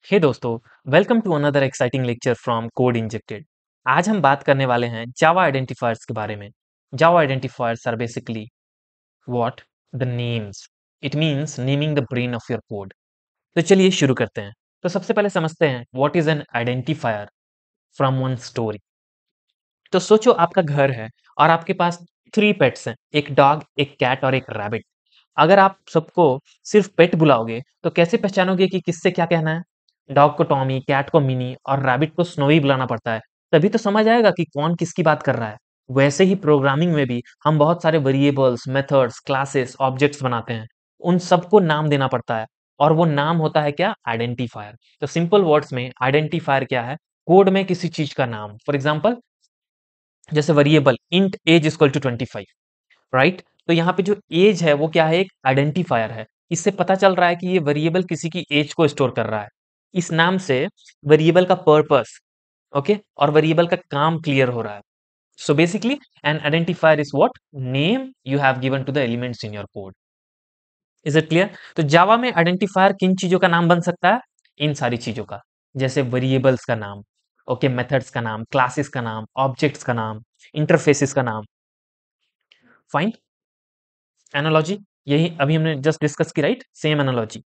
हे दोस्तों, welcome to another exciting lecture from Code Injected. आज हम बात करने वाले हैं जावा आइडेंटिफायर्स के बारे में। Java identifiers are basically what the names. It means naming the brain of your code. तो चलिए शुरू करते हैं। तो सबसे पहले समझते हैं what is an identifier from one story. तो सोचो आपका घर है और आपके पास 3 पेट्स हैं, एक डॉग, एक कैट और एक रैबिट। अगर आप सबको सिर्फ पेट बुलाओगे तो कैसे पहचानोगे कि किससे क्या कहना है? डॉग को टॉमी, कैट को मिनी और रैबिट को स्नोवी बुलाना पड़ता है। तभी तो समझ आएगा कि कौन किसकी बात कर रहा है। वैसे ही प्रोग्रामिंग में भी हम बहुत सारे वेरिएबल्स, मेथड्स, क्लासेस, ऑब्जेक्ट्स बनाते हैं। उन सबको नाम देना पड़ता है और वो नाम होता है क्या? आइडेंटिफायर। तो सिंपल वर्ड्स में आइडेंटिफायर क्या है? कोड में किसी चीज का नाम। फॉर एग्जाम्पल, जैसे variable int age equal to 25, right? तो यहाँ पे जो एज है वो क्या है? एक आइडेंटिफायर है। इससे पता चल रहा है कि ये वेरिएबल किसी की एज को स्टोर कर रहा है। इस नाम से वेरिएबल का पर्पस, ओके, और वेरिएबल का काम क्लियर हो रहा है। So basically an identifier is what name you have given to the elements in your code. Is it clear? तो जावा में आइडेंटिफायर किन चीजों का नाम बन सकता है? इन सारी चीजों का। जैसे वेरिएबल्स का नाम, ओके, मेथड्स का नाम, क्लासेस का नाम, ऑब्जेक्ट्स का नाम, इंटरफेसेस का नाम। फाइन। एनालॉजी यही अभी हमने जस्ट डिस्कस की, राइट? Same analogy.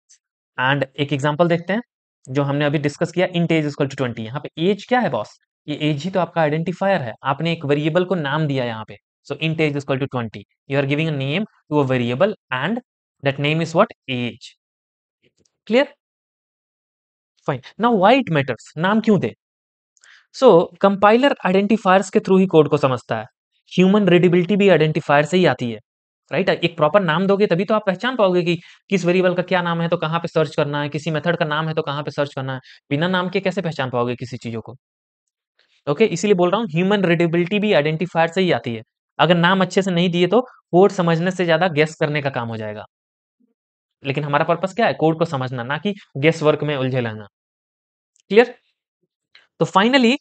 एंड एक एग्जांपल देखते हैं जो हमने अभी डिस्कस किया, इंट एज इक्वल टू 20। यहाँ पे एज क्या है बॉस? ये एज ही तो आपका आइडेंटिफायर है। आपने एक वेरिएबल को नाम दिया यहाँ पे। So int age equal to 20, you are giving a name to a variable and that name is what? Age. Clear? Fine. Now why it matters, नाम क्यों दे? सो कंपाइलर आइडेंटिफायर्स के थ्रू ही कोड को समझता है। ह्यूमन रीडेबिलिटी भी identifier से ही आती है, राइट? एक प्रॉपर नाम दोगे तभी तो आप पहचान पाओगे कि किस वेरिएबल का क्या नाम है तो कहाँ पे सर्च करना है, किसी मेथड का नाम है तो कहाँ पे सर्च करना है। बिना नाम के कैसे पहचान पाओगे किसी चीजों को? ओके, इसीलिए बोल रहा हूँ ह्यूमन रीडेबिलिटी भी आइडेंटिफायर से ही आती है। अगर नाम अच्छे से नहीं दिए तो कोड समझने से ज्यादा गेस करने का काम हो जाएगा। लेकिन हमारा पर्पस क्या है? कोड को समझना, ना कि गेस वर्क में उलझे रहना। क्लियर? तो फाइनली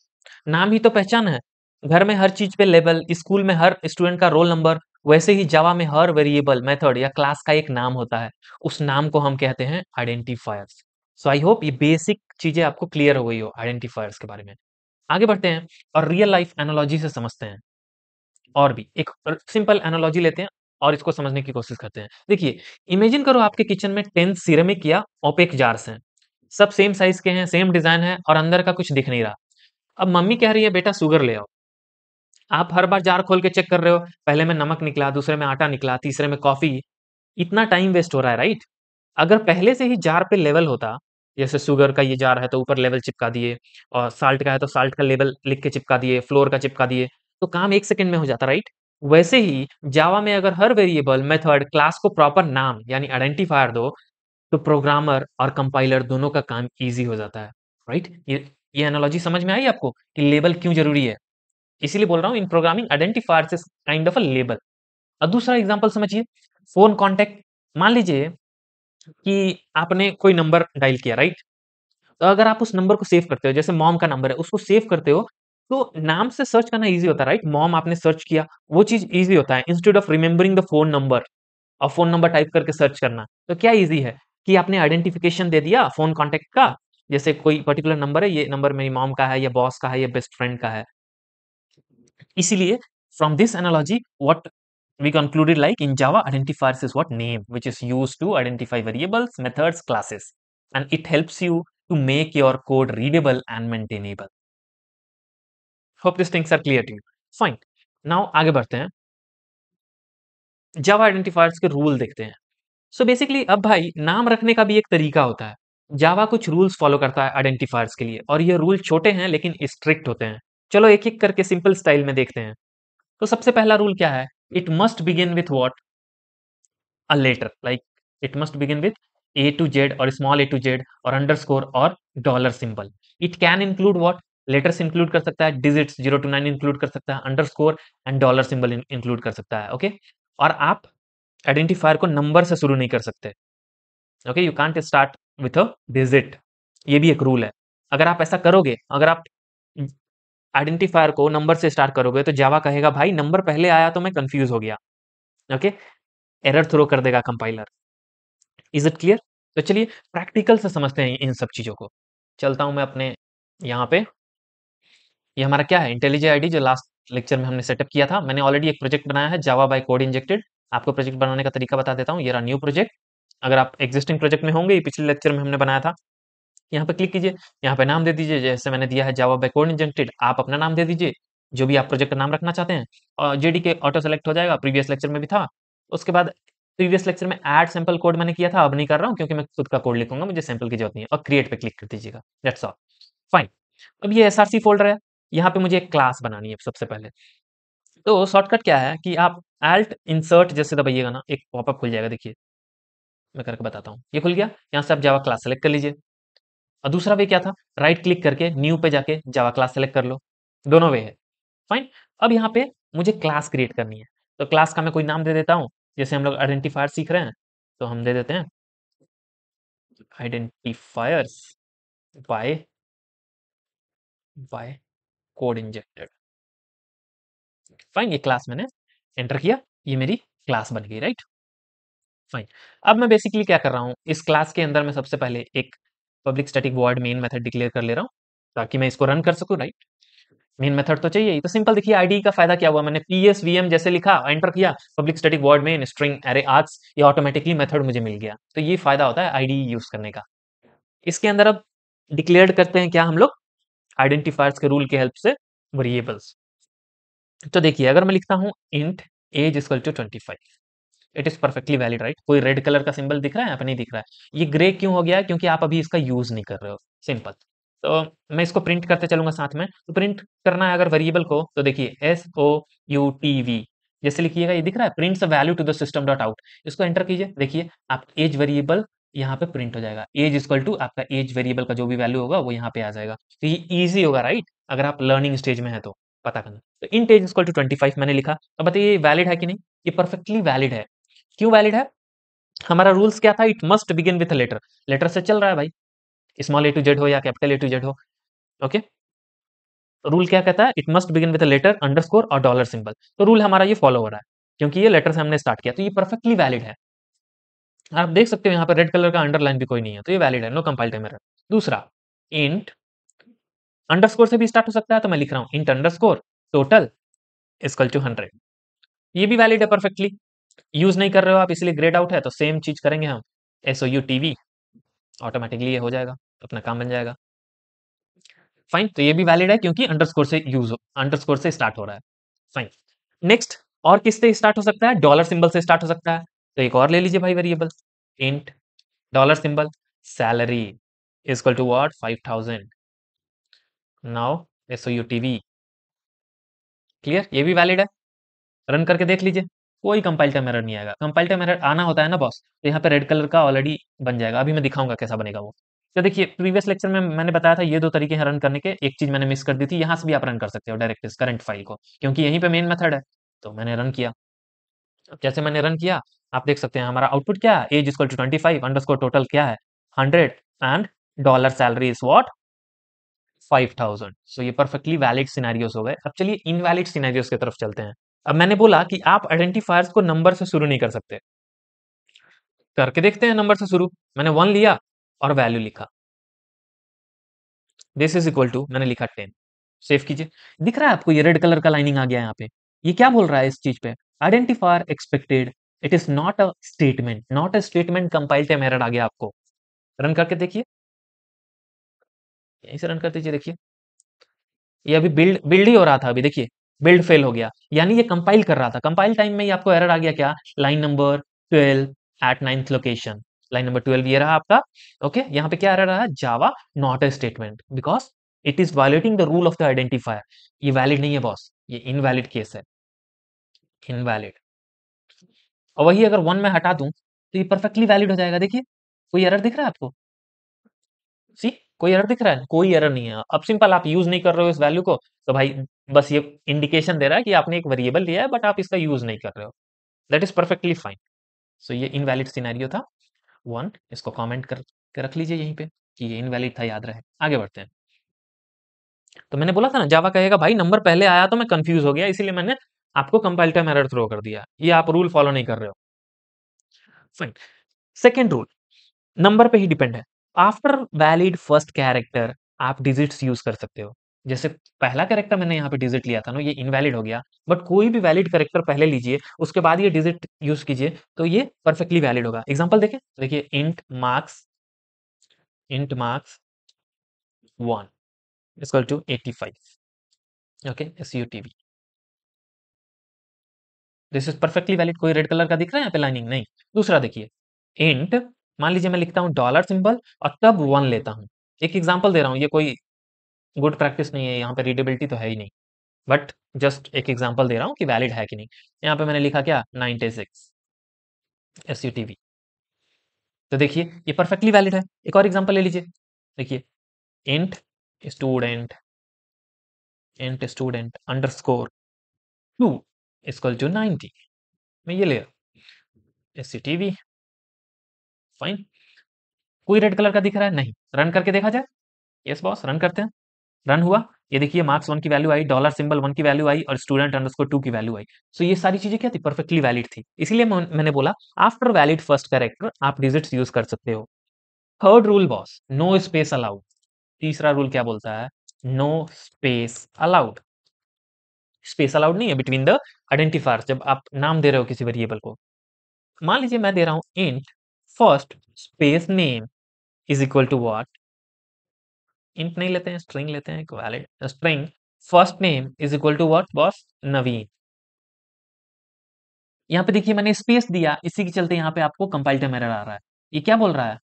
नाम ही तो पहचान है। घर में हर चीज पे लेबल, स्कूल में हर स्टूडेंट का रोल नंबर, वैसे ही जावा में हर वेरिएबल, मेथड या क्लास का एक नाम होता है। उस नाम को हम कहते हैं आइडेंटिफायर्स। सो आई होप ये बेसिक चीजें आपको क्लियर हो गई हो आइडेंटिफायर्स के बारे में। आगे बढ़ते हैं और रियल लाइफ एनालॉजी से समझते हैं। और भी एक सिंपल एनालॉजी लेते हैं और इसको समझने की कोशिश करते हैं। देखिए, इमेजिन करो आपके किचन में 10 सिरेमिक या ओपेक जार्स हैं। सब सेम साइज के हैं, सेम डिजाइन है और अंदर का कुछ दिख नहीं रहा। अब मम्मी कह रही है बेटा शुगर ले आओ। आप हर बार जार खोल के चेक कर रहे हो, पहले में नमक निकला, दूसरे में आटा निकला, तीसरे में कॉफी। इतना टाइम वेस्ट हो रहा है, राइट? अगर पहले से ही जार पे लेवल होता, जैसे शुगर का ये जार है तो ऊपर लेवल चिपका दिए, और साल्ट का है तो साल्ट का लेवल लिख के चिपका दिए, फ्लोर का चिपका दिए, तो काम 1 सेकंड में हो जाता, राइट? वैसे ही जावा में अगर हर वेरिएबल, मेथड, क्लास को प्रॉपर नाम यानी आइडेंटिफायर दो, तो प्रोग्रामर और कंपाइलर दोनों का काम इजी हो जाता है, राइट? ये एनालॉजी समझ में आई आपको कि लेबल क्यों जरूरी है? इसीलिए बोल रहा हूँ इन programming identifiers is kind of a label. अब दूसरा एग्जांपल समझिए, फोन कांटेक्ट। मान लीजिए कि आपने कोई नंबर डायल किया, राइट? तो अगर आप उस नंबर को सेव करते हो, जैसे मॉम का नंबर है उसको सेव करते हो, तो नाम से सर्च करना इजी होता है, राइट? मॉम आपने सर्च किया, वो चीज इजी होता है instead of remembering the phone number और फोन नंबर टाइप करके सर्च करना। तो क्या इजी है कि आपने आइडेंटिफिकेशन दे दिया फोन कांटेक्ट का, जैसे कोई पर्टिकुलर नंबर है, ये नंबर मेरी मॉम का है या बॉस का है या बेस्ट फ्रेंड का है। इसीलिए from this analogy what we concluded, like in Java, identifiers is what? Name, which is used to identify variables, methods, classes, and it helps you to make your code readable and maintainable. Hope these things are clear to you. Fine. Now आगे बढ़ते हैं, जावा identifiers के rule देखते हैं। So basically अब भाई नाम रखने का भी एक तरीका होता है। जावा कुछ रूल्स फॉलो करता है आइडेंटिफायर्स के लिए, और ये रूल छोटे हैं लेकिन स्ट्रिक्ट होते हैं। चलो एक एक करके सिंपल स्टाइल में देखते हैं। तो सबसे पहला रूल क्या है? It must begin with what? A letter, like it must begin with A to Z और स्मॉल ए टू जेड और अंडरस्कोर और dollar symbol. It can include what? Letters include कर सकता है, डिजिट्स 0 to 9 इंक्लूड कर सकता है, underscore and dollar symbol include कर सकता है, ओके? और आप आइडेंटिफायर को नंबर से शुरू नहीं कर सकते, okay? You can't start with a digit. ये भी एक रूल है। अगर आप ऐसा करोगे, अगर आप आइडेंटिफायर को नंबर से स्टार्ट करोगे तो जावा कहेगा भाई नंबर पहले आया तो मैं कंफ्यूज हो गया, ओके? एरर थ्रो कर देगा कंपाइलर। Is it clear? तो चलिए प्रैक्टिकल से समझते हैं इन सब चीजों को। चलता हूं मैं अपने यहाँ पे। ये हमारा क्या है, इंटेलिजेंट आईडी, जो लास्ट लेक्चर में हमने सेटअप किया था। मैंने ऑलरेडी एक प्रोजेक्ट बनाया है, जावा बाय कोड इंजेक्टेड। आपको प्रोजेक्ट बनाने का तरीका बता देता हूँ। ये रहा न्यू प्रोजेक्ट। अगर आप एग्जिस्टिंग प्रोजेक्ट में होंगे, ये पिछले लेक्चर में हमने बनाया था। यहाँ पे क्लिक कीजिए, यहाँ पे नाम दे दीजिए, जैसे मैंने दिया है जावा बाय कोड इंजेक्टेड। आप अपना नाम दे दीजिए, जो भी आप प्रोजेक्ट का नाम रखना चाहते हैं, और जेडीके ऑटो सेलेक्ट हो जाएगा, प्रीवियस लेक्चर में भी था। उसके बाद प्रीवियस लेक्चर में ऐड सैंपल कोड मैंने किया था, अब नहीं कर रहा हूँ क्योंकि मैं खुद का कोड लिखूंगा, मुझे सैंपल की जरूरत नहीं है। और क्रिएट पे क्लिक कर दीजिएगा, दैट्स ऑल, फाइन। अब ये एसआरसी फोल्डर है, यहाँ पे मुझे एक क्लास बनानी है सबसे पहले। तो शॉर्टकट क्या है कि आप Alt इंसर्ट जैसे दबाइएगा ना, एक पॉपअप खुल जाएगा। देखिए मैं करके बताता हूँ, ये खुल गया। यहाँ से आप जावा क्लास सेलेक्ट कर लीजिए। और दूसरा वे क्या था, राइट क्लिक करके न्यू पे जाके जावा क्लास सेलेक्ट कर लो। दोनों वे है, फाइन। अब यहाँ पे मुझे क्लास क्रिएट करनी है, तो क्लास का मैं कोई नाम दे देता हूँ। जैसे हम लोग आइडेंटिफायर सीख रहे हैं, तो हम दे देते हैं identifiers bye bye Code Injected. Fine, ये क्लास मैंने एंटर किया, ये मेरी क्लास बन गई, राइट। फाइन। अब मैं बेसिकली क्या कर रहा हूँ, इस क्लास के अंदर मैं सबसे पहले एक public static void main method declare कर ले रहा हूँ, ताकि मैं इसको रन कर सकूँ, राइट। मेन मेथड तो चाहिए ही। तो सिंपल देखिए, आईडी का फायदा क्या हुआ, मैंने psvm जैसे लिखा, एंटर किया, public static void main string अरे आर्क्स, ये ऑटोमेटिकली मेथड मुझे मिल गया। तो ये फायदा होता है आईडी यूज करने का। इसके अंदर अब डिक्लेयर करते हैं क्या हम लोग, आइडेंटिफायर्स के रूल की हेल्प से वेरिएबल्स। तो देखिए, अगर मैं लिखता हूँ int age equal to 25, it is perfectly valid, right. कोई रेड कलर का सिंबल दिख रहा है, यहाँ पे नहीं दिख रहा है। ये ग्रे क्यों हो गया है, क्योंकि आप अभी इसका यूज नहीं कर रहे हो, सिंपल। तो मैं इसको प्रिंट करते चलूंगा साथ में। तो प्रिंट करना है अगर वेरिएबल को, तो देखिए SOUTV जैसे लिखिएगा, ये दिख रहा है, prints a value to the system dot out. इसको एंटर कीजिए, देखिए आप एज वेरिएबल यहाँ पे प्रिंट हो जाएगा। एज इक्वल टू आपका एज वेरिएबल का जो भी वैल्यू होगा वो यहाँ पे आ जाएगा। तो ये ईजी होगा, राइट, अगर आप लर्निंग स्टेज में है तो पता करना। तो इंट एज इक्वल टू 25 मैंने लिखा। अब बताइए ये वैलिड है कि नहीं। ये परफेक्टली वैलिड है। क्यों वैलिड है, हमारा रूल्स क्या था, it must begin with letter. Letter से चल रहा है भाई, स्मॉल ए टू जेड हो या कैपिटल ए टू जेड हो, ओके। रूल क्या कहता है, it must begin with letter, underscore और डॉलर सिंबल। तो रूल हमारा ये फॉलो हो रहा है, क्योंकि ये लेटर से हमने स्टार्ट किया, तो ये परफेक्टली वैलिड है। आप देख सकते हो यहाँ पर रेड कलर का अंडरलाइन भी कोई नहीं है, तो ये वैलिड है, नो कंपाइल टाइम एरर। दूसरा, इंट अंडरस्कोर से भी स्टार्ट हो सकता है, तो मैं लिख रहा हूँ int underscore total equal to 100। ये भी वैलिड है परफेक्टली। यूज नहीं कर रहे हो आप, इसलिए ग्रेड आउट है, तो सेम चीज करेंगे हम, SOUTV, ऑटोमेटिकली ये हो जाएगा, अपना काम बन जाएगा। फाइन, तो ये भी वैलिड है क्योंकि अंडरस्कोर से अंडरस्कोर से स्टार्ट हो रहा है। फाइन। नेक्स्ट, और किससे स्टार्ट हो सकता है, डॉलर सिंबल से स्टार्ट हो सकता है। तो एक और ले लीजिए भाई variable, int dollar symbol salary equal to what, 5000। Now SOUTV, clear, ये भी वैलिड है। रन करके देख लीजिए, कोई कंपाइल टाइम एरर नहीं आएगा। कंपाइल टाइम एरर आना होता है ना बॉस, तो यहाँ पे रेड कलर का ऑलरेडी बन जाएगा। अभी मैं दिखाऊंगा कैसा बनेगा वो। तो देखिए, प्रीवियस लेक्चर में मैंने बताया था ये दो तरीके हैं रन करने के। एक चीज मैंने मिस कर दी थी, यहाँ से भी आप रन कर सकते हो डायरेक्ट इस करंट फाइल को, क्योंकि यहीं पे मेन मेथड है। तो मैंने रन किया। अब जैसे मैंने रन किया, आप देख सकते हैं हमारा आउटपुट क्या है, age equal to 25, underscore total क्या है 100, and dollar salary is what, 5000। So ये परफेक्टली वैलिड सिनेरियोस हो गए। अब चलिए इनवैलिड सिनेरियोस की तरफ चलते हैं। अब मैंने बोला कि आप आइडेंटिफायर्स को नंबर से शुरू नहीं कर सकते, करके देखते हैं नंबर से शुरू। मैंने 1 लिया और वैल्यू लिखा, दिस इज इक्वल टू, मैंने लिखा 10। सेव कीजिए। दिख रहा है आपको ये रेड कलर का लाइनिंग आ गया यहाँ पे। ये क्या बोल रहा है इस चीज पे, identifier expected, it is not a statement, not a statement, compile time error आ गया आपको। रन करके देखिए, यहीं से रन कर दीजिए। देखिए ये अभी बिल्ड बिल्ड ही हो रहा था, अभी देखिए बिल्ड फेल हो गया, यानी ये कंपाइल कर रहा था। कंपाइल टाइम में ही आपको एरर आ गया क्या, line number 12 at 9th location. Line number 12 ये रहा आपका, ओके। यहाँ पे क्या एरर रहा, Java not a statement, because it is violating the rule of the identifier. ये वैलिड नहीं है बॉस, ये इनवैलिड केस है, इनवैलिड। और वही अगर 1 में हटा दूं तो ये परफेक्टली वैलिड हो जाएगा। देखिए कोई एरर दिख रहा है आपको, सी, कोई एरर दिख रहा है, कोई एरर नहीं है। अब सिंपल आप यूज नहीं कर रहे हो इस वैल्यू को, तो भाई बस ये इंडिकेशन दे रहा है कि आपने एक वेरिएबल लिया है बट आप इसका यूज नहीं कर रहे हो, दैट इज परफेक्टली फाइन। सो ये इनवैलिड सिनेरियो था 1, इसको कमेंट कर के रख लीजिए यहीं पे कि ये इनवैलिड था, याद रहे। आगे बढ़ते हैं। तो मैंने बोला था ना, जावा कहेगा भाई नंबर पहले आया तो मैं कंफ्यूज हो गया, इसीलिए मैंने आपको कंपाइल टाइम एरर थ्रो कर दिया। ये आप रूल फॉलो नहीं कर रहे हो, फाइन। सेकेंड रूल नंबर पे ही डिपेंड है। आफ्टर वैलिड फर्स्ट कैरेक्टर आप डिजिट्स यूज कर सकते हो। जैसे पहला कैरेक्टर मैंने यहाँ पे डिजिट लिया था ना, ये इनवैलिड हो गया, बट कोई भी वैलिड कैरेक्टर पहले लीजिए, उसके बाद ये डिजिट यूज कीजिए, तो ये परफेक्टली वैलिड होगा। एग्जांपल देखें, देखिए int marks 1 equal to 85। Okay, SUTV, this is perfectly valid. कोई रेड कलर का दिख रहा है यहाँ पे लाइनिंग? नहीं। दूसरा देखिए, इंट, मान लीजिए मैं लिखता हूँ डॉलर सिंबल और तब 1 लेता हूँ। एक एग्जांपल दे रहा हूँ, ये कोई गुड प्रैक्टिस नहीं है, यहाँ पे रीडेबिलिटी तो है ही नहीं, बट जस्ट एक एग्जांपल दे रहा हूँ कि वैलिड है कि नहीं। यहाँ पे मैंने लिखा क्या, 96 SUTV, तो देखिए ये परफेक्टली वैलिड है। एक और एग्जांपल ले लीजिए, देखिए int student underscore 2 equal to 90, मैं ये ले SUTV, फाइन। कोई रेड कलर का दिख रहा है? नहीं। रन करके देखा जाए? यस बॉस, रन करते हैं। रन हुआ, ये देखिए मार्क्स 1 की वैल्यू आई, डॉलर सिंबल 1 की वैल्यू आई और स्टूडेंट अंडरस्कोर 2 की वैल्यू आई। सो ये सारी चीजें क्या थी, परफेक्टली वैलिड थी। इसीलिए मैंने बोला आफ्टर वैलिड फर्स्ट कैरेक्टर आप डिजिट्स यूज कर सकते हो। Third rule boss, no space allowed. तीसरा रूल क्या बोलता है, no space allowed. Space allowed नहीं है बिटवीन द आइडेंटिफायर जब आप नाम दे रहे हो किसी वेरिएबल को। मान लीजिए मैं दे रहा हूं int first space name is equal to what, int नहीं लेते हैं, स्ट्रिंग लेते हैं, valid string first name is equal to what boss, Naveen. यहाँ पे देखिए मैंने स्पेस दिया, इसी के चलते यहाँ पे आपको कंपाइल टाइम एरर आ रहा है। ये क्या बोल रहा है,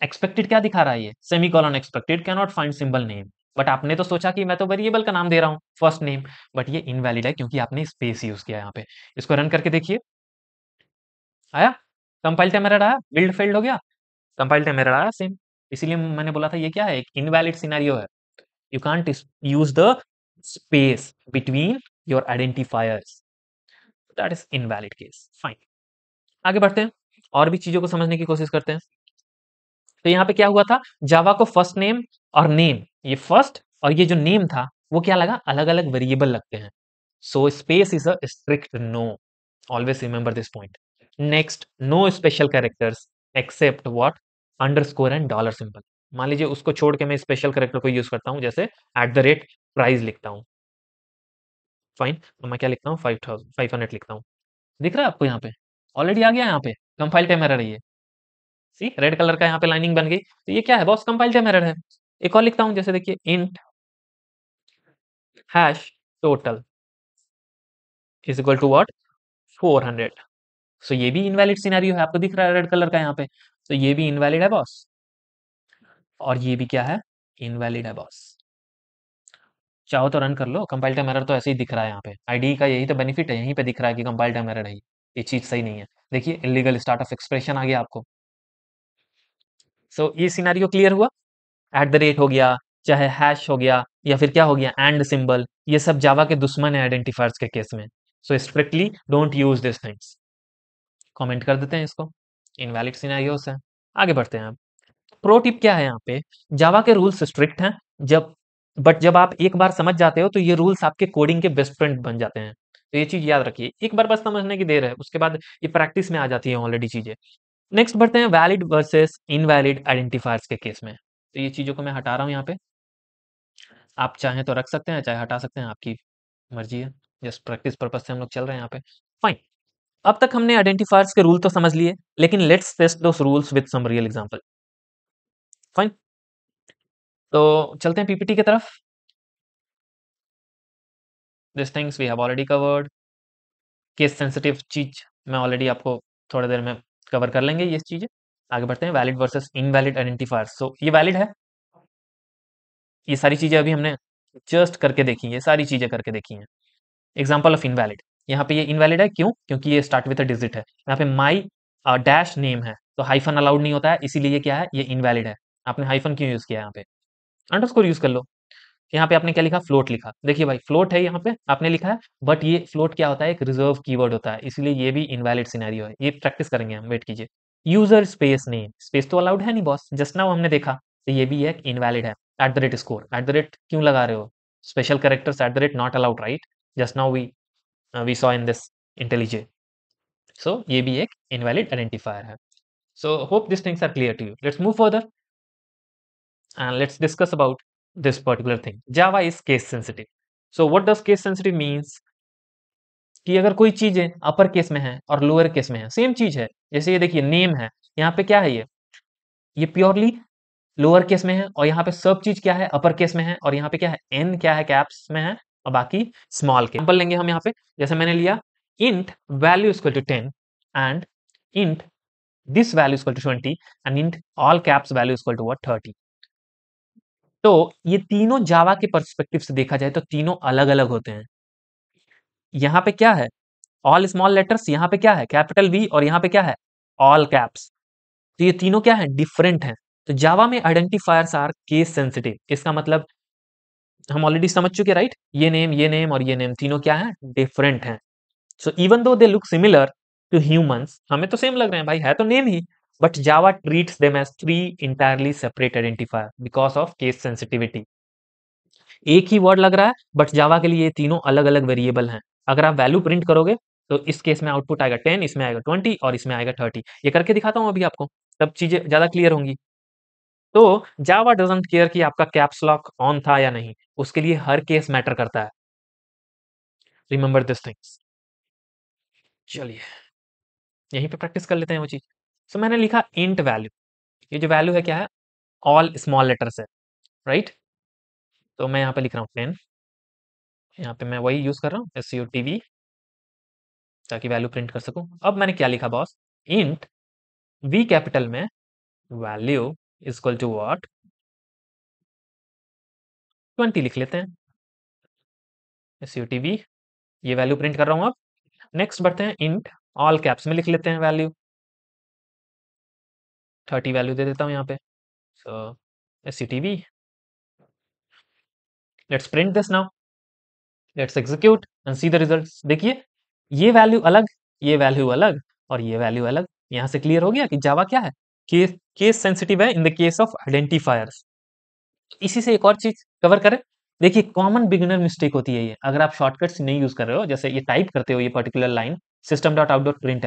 एक्सपेक्टेड क्या दिखा रहा है, ये semicolon expected can not find symbol name. But आपने तो सोचा कि मैं तो वेरिएबल का नाम दे रहा हूँ फर्स्ट नेम, बट ये इनवैलिड है क्योंकि आपने स्पेस यूज किया यहाँ पे। इसको रन करके देखिए, आया कंपाइल टाइम एरर आया, बिल्ड फेल्ड हो गया, कंपाइल टाइम एरर आया सेम। इसीलिए मैंने बोला था ये क्या है, एक इनवैलिड सिनेरियो है। You can't use the space between your identifiers, that is invalid case, fine. आगे बढ़ते हैं, और भी चीजों को समझने की कोशिश करते हैं। तो यहाँ पे क्या हुआ था, जावा को फर्स्ट नेम और नेम, ये फर्स्ट और ये जो नेम था वो क्या लगा, अलग अलग वेरिएबल लगते हैं। So space is a strict no, always remember this point. Next, no special characters except what, underscore and dollar symbol. मान लीजिए उसको छोड़ के मैं स्पेशल कैरेक्टर को यूज करता हूँ, जैसे एट द रेट प्राइस लिखता हूँ, फाइन। तो मैं क्या लिखता हूँ, 500 लिखता हूँ। दिख रहा है आपको यहाँ पे, ऑलरेडी आ गया यहाँ पे, कंपाइल टाइम एरर है ये। सी रेड कलर का यहाँ पे लाइनिंग बन गई, तो ये क्या है बॉस, कंपाइल टाइम एरर है। एक और लिखता हूँ, जैसे देखिए int hash total is equal to what, 400। So ये भी इनवैलिड सिनेरियो है, आपको दिख रहा है रेड कलर का यहाँ पे, तो ये भी इनवैलिड है बॉस, और ये भी क्या है, इनवैलिड है बॉस। चाहो तो रन कर लो, कंपाइल टाइम एरर तो ऐसे ही दिख रहा है यहाँ पे, आईडी का यही तो बेनिफिट है, यहीं पे दिख रहा है कि कंपाइल टाइम एरर है, ये चीज सही नहीं है। देखिए इलीगल स्टार्ट ऑफ एक्सप्रेशन आ गया आपको। सो ये सिनेरियो क्लियर हुआ, एट द रेट हो गया, चाहे हैश हो गया, या फिर क्या हो गया, एंड सिंबल, ये सब जावा के दुश्मन है आइडेंटिफायर्स के केस में। So strictly don't use this things. Comment कर देते हैं इसको, इनवैलिड सिनेरियोस है। आगे बढ़ते हैं आप। प्रो टिप क्या है यहाँ पे, जावा के रूल्स स्ट्रिक्ट हैं, जब बट जब आप एक बार समझ जाते हो तो ये रूल्स आपके कोडिंग के बेस्ट फ्रेंड बन जाते हैं। तो ये चीज याद रखिए, एक बार बस समझने की देर है, उसके बाद ये प्रैक्टिस में आ जाती है ऑलरेडी चीजें। नेक्स्ट बढ़ते हैं वैलिड वर्सेस इनवैलिड आइडेंटिफायर्स के केस में। तो ये चीजों को मैं हटा रहा हूँ यहाँ पे, आप चाहें तो रख सकते हैं, चाहे हटा सकते हैं, आपकी मर्जी है। जस्ट प्रैक्टिस पर्पज से हम लोग चल रहे हैं यहाँ पे, फाइन। अब तक हमने आइडेंटिफायर्स के रूल तो समझ लिए, लेकिन let's test those rules with some real example, fine. तो चलते हैं पीपीटी की तरफ। This things we have already covered. Case sensitive चीज मैं ऑलरेडी आपको थोड़ी देर में कवर कर लेंगे ये चीजें। आगे बढ़ते हैं, वैलिड वर्सेस इनवैलिड आइडेंटिफायर्स। सो ये वैलिड है, ये सारी चीजें अभी हमने जस्ट करके देखी है, सारी चीजें करके देखी हैं। एग्जाम्पल ऑफ इनवैलिड, यहाँ पे ये इनवैलिड है क्यों, क्योंकि ये स्टार्ट विद अ डिजिट है। यहाँ पे माई डैश नेम है, तो हाइफन अलाउड नहीं होता है, इसीलिए ये क्या है, ये इनवैलिड है। आपने हाइफन क्यों यूज किया यहाँ पे, अंडरस्कोर यूज कर लो। यहाँ पे आपने क्या लिखा, फ्लोट लिखा, देखिए भाई फ्लोट है यहाँ पे आपने लिखा है, बट ये फ्लोट क्या होता है, एक रिजर्व कीवर्ड होता है, इसलिए ये भी इनवैलिड सिनेरियो है। ये प्रैक्टिस करेंगे हम, वेट कीजिए। यूजर स्पेस नेम, स्पेस तो अलाउड है नहीं बॉस, जस्ट नाउ हमने देखा, तो ये भी एक इनवैलिड है। At the rate score, at the rate क्यों लगा रहे हो, special characters at the rate not allowed, right? Just now we saw in this IntelliJ. So ये भी एक इनवैलिड आइडेंटिफायर है। So hope this things are clear to you, let's move further. and let's discuss about this particular thing. Java is case sensitive. So what does case sensitive means? कि अगर कोई चीजें upper case में है और lower case में है, same चीज है, जैसे ये देखिए नेम है, यहाँ पे क्या है, ये प्योरली लोअर केस में है, और यहाँ पे सब चीज क्या है, अपर केस में है, और यहाँ पे क्या है, एन क्या है, कैप्स में है, और बाकी स्मॉल के। एग्जांपल लेंगे हम यहाँ पे, जैसे मैंने लिया int value equal to 10 and int this value equal to 20 and int all caps value equal to what 30। तो ये तीनों जावा के पर्सपेक्टिव से देखा जाए तो तीनों अलग अलग होते हैं। यहाँ पे क्या है, ऑल स्मॉल लेटर्स, यहाँ पे क्या है, कैपिटल वी, और यहाँ पे क्या है, ऑल कैप्स। तो ये तीनों क्या है, डिफरेंट हैं। तो जावा में आइडेंटिफायर्स आर केस सेंसिटिव। इसका मतलब हम ऑलरेडी समझ चुके, राइट, ये नेम और ये नेम तीनों क्या है, डिफरेंट हैं। So even though they look similar to humans, हमें तो सेम लग रहे हैं भाई, है तो नेम ही, but Java treats them as three entirely separate identifier because of case sensitivity. एक ही वर्ड लग रहा है, बट जावा के लिए ये तीनों अलग अलग वेरिएबल हैं। अगर आप वैल्यू प्रिंट करोगे तो इस केस में आउटपुट आएगा 10, इसमें आएगा 20 और इसमें आएगा 30। ये करके दिखाता हूं अभी आपको, तब चीजें ज्यादा क्लियर होंगी। तो जावा डजंट केयर कि आपका कैप्स लॉक ऑन था या नहीं, उसके लिए हर केस मैटर करता है। Remember this things. चलिए यहीं पे प्रैक्टिस कर लेते हैं वो चीज। सो मैंने लिखा इंट वैल्यू, ये जो वैल्यू है क्या है, ऑल स्मॉल लेटर्स है, राइट। तो मैं यहाँ पे लिख रहा हूँ 10, यहाँ पे मैं वही यूज कर रहा हूँ SCOTV, ताकि वैल्यू प्रिंट कर सकूं। अब मैंने क्या लिखा बॉस, इंट वी कैपिटल में वैल्यू इक्वल टू व्हाट 20 लिख लेते हैं, SCOTV, ये वैल्यू प्रिंट कर रहा हूं। अब नेक्स्ट बढ़ते हैं, इंट ऑल कैप्स में लिख लेते हैं वैल्यू 30 वैल्यू दे देता हूं यहाँ पे। सो SCOTV, let's print this now, let's execute and see the results. देखिए ये वैल्यू अलग, ये वैल्यू अलग, और ये वैल्यू अलग। यहां से क्लियर हो गया कि जावा क्या है, केस सेंसिटिव है in the case of identifiers. इसी से एक और चीज कवर करें। देखिए कॉमन बिगिनर मिस्टेक होती है ये, अगर आप शॉर्टकट्स नहीं यूज कर रहे हो, जैसे ये टाइप करते हो ये particular line system dot out dot print,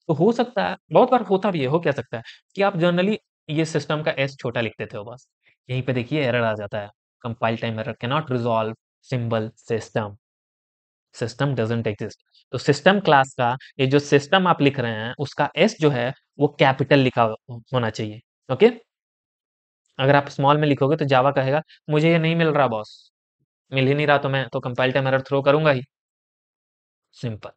तो हो सकता है, बहुत बार होता भी है, हो क्या सकता है कि आप जनरली ये सिस्टम का एस छोटा लिख देते हो बस, यहीं पे देखिए एरर आ जाता है, compile time error can not resolve symbol system, system doesn't exist. तो सिस्टम क्लास का ये जो सिस्टम आप लिख रहे हैं उसका एस जो है वो कैपिटल लिखा होना चाहिए, ओके। अगर आप स्मॉल में लिखोगे तो जावा कहेगा मुझे ये नहीं मिल रहा बॉस, मिल ही नहीं रहा, तो मैं तो कंपाइल टाइम एरर थ्रो करूंगा ही, simple.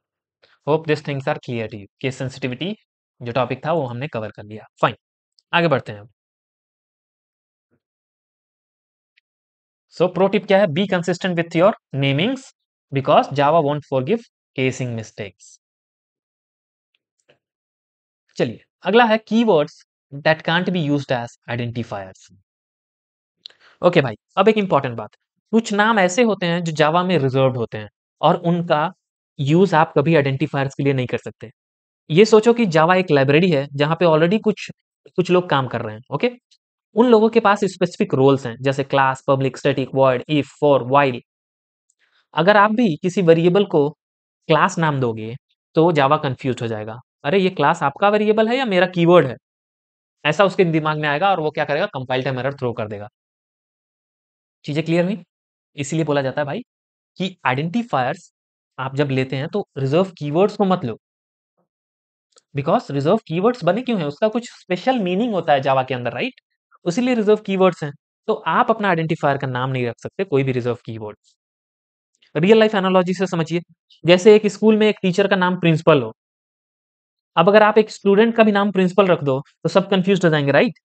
Hope this things are clear to you. Case sensitivity जो टॉपिक था वो हमने कवर कर लिया, फाइन। आगे बढ़ते हैं अब। सो प्रो टिप क्या है, be consistent with your namings because Java won't forgive casing mistakes. चलिए अगला है keywords that can't be used as identifiers. Okay भाई, अब एक इंपॉर्टेंट बात, कुछ नाम ऐसे होते हैं जो जावा में रिजर्व्ड होते हैं और उनका यूज आप कभी आइडेंटिफायर्स के लिए नहीं कर सकते। ये सोचो कि जावा एक लाइब्रेरी है जहां पे ऑलरेडी कुछ कुछ लोग काम कर रहे हैं, ओके। उन लोगों के पास स्पेसिफिक रोल्स हैं, जैसे class, public, static, void, if, for, while. अगर आप भी किसी वेरिएबल को क्लास नाम दोगे तो जावा कंफ्यूज हो जाएगा, अरे ये क्लास आपका वेरिएबल है या मेरा कीवर्ड है, ऐसा उसके दिमाग में आएगा और वो क्या करेगा, कंपाइल टाइम एरर थ्रो कर देगा। चीजें क्लियर हुई। इसीलिए बोला जाता है भाई कि आइडेंटिफायर्स आप जब लेते हैं तो रिजर्व कीवर्ड्स को मत लो, बिकॉज रिजर्व कीवर्ड्स बने क्यों हैं, उसका कुछ स्पेशल मीनिंग होता है जावा के अंदर, राइट। उसीलिए रिजर्व कीवर्ड्स हैं। तो आप अपना आइडेंटिफायर का नाम नहीं रख सकते कोई भी reserve keyword. Real life analogy से समझिए, जैसे एक स्कूल में एक टीचर का नाम प्रिंसिपल हो, अब अगर आप एक स्टूडेंट का भी नाम प्रिंसिपल रख दो तो सब कंफ्यूज हो जाएंगे, राइट।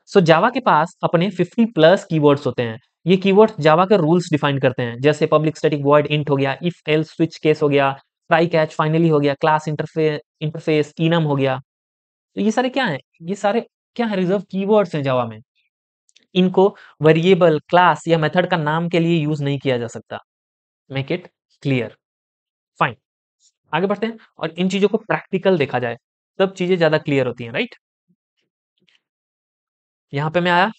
सो जावा के पास अपने 50 प्लस कीवर्ड्स होते हैं। ये कीवर्ड्स जावा के रूल्स डिफाइन करते हैं, जैसे पब्लिक स्टैटिक वॉइड इंट हो गया, इफ एल्स स्विच केस हो गया, ट्राई कैच फाइनली हो गया, क्लास इंटरफेस इनम हो गया। तो ये सारे क्या हैं, ये सारे क्या है, रिजर्व कीवर्ड्स हैं जावा में। इनको वेरिएबल, क्लास या मेथड का नाम के लिए यूज नहीं किया जा सकता। Make it clear, fine. आगे बढ़ते हैं और इन चीजों को प्रैक्टिकल देखा जाए तब चीजें ज्यादा क्लियर होती हैं, राइट। यहाँ पे मैं आया,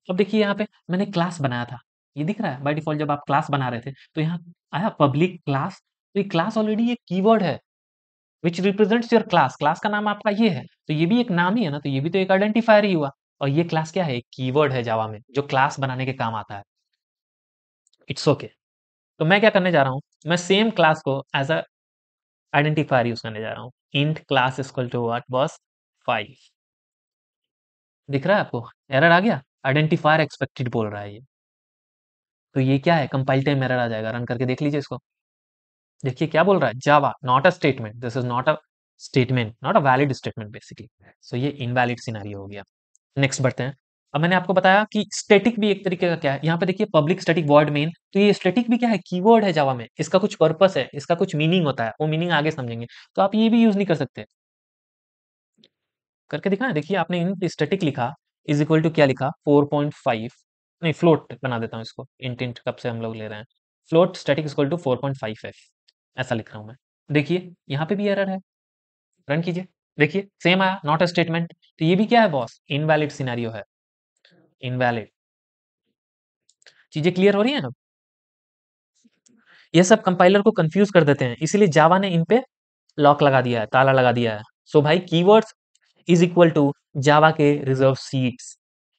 अब देखिए यहाँ पे मैंने क्लास बनाया था, ये दिख रहा है बाय डिफॉल्ट, जब आप क्लास बना रहे थे तो यहाँ आया पब्लिक क्लास, तो ये क्लास ऑलरेडी एक कीवर्ड है विच रिप्रेजेंट्स योर क्लास, क्लास का नाम आपका ये है, तो ये भी एक नाम ही है ना, तो ये भी तो एक आइडेंटिफायर ही हुआ। और ये क्लास क्या है, कीवर्ड है जावा में जो क्लास बनाने के काम आता है। It's okay. तो मैं क्या करने जा रहा हूँ, मैं सेम क्लास को एज अ आइडेंटिफायर यूज करने जा रहा हूँ। Int class equal to what boss 5। दिख रहा है आपको, एरर आ गया, आइडेंटिफायर एक्सपेक्टेड बोल रहा है ये। तो ये क्या है, कंपाइल टाइम एरर आ जाएगा, रन करके देख लीजिए इसको। देखिए क्या बोल रहा है, Java not a statement, this is not a statement, not a valid statement basically. So ये इनवैलिड सिनेरियो हो गया। नेक्स्ट बढ़ते हैं। अब मैंने आपको बताया कि स्टैटिक भी एक तरीके का क्या है, यहाँ पे देखिए पब्लिक स्टैटिक वॉइड मेन, तो ये स्टैटिक भी क्या है, कीवर्ड है जावा में, इसका कुछ पर्पस है, इसका कुछ मीनिंग होता है, वो मीनिंग आगे समझेंगे। तो आप ये भी यूज नहीं कर सकते। करके दिखाएं, देखिए आपने इन स्टैटिक लिखा इज इक्वल टू क्या लिखा 4.5, नहीं फ्लोट बना देता हूँ इसको, इंट इंट कब से हम लोग ले रहे हैं, float static equal to 4.5 F, ऐसा लिख रहा हूँ मैं। देखिए यहाँ पे भी एरर है, रन कीजिए, देखिए सेम आया, नॉट अ स्टेटमेंट। तो ये भी क्या है बॉस, इनवैलिड सिनेरियो है, इनवैलिड। चीजें क्लियर हो रही है ना। ये सब कंपाइलर को कंफ्यूज कर देते हैं, इसीलिए जावा ने इन पे लॉक लगा दिया है, ताला लगा दिया है। सो भाई keywords is equal to Java के रिजर्व सीट्स,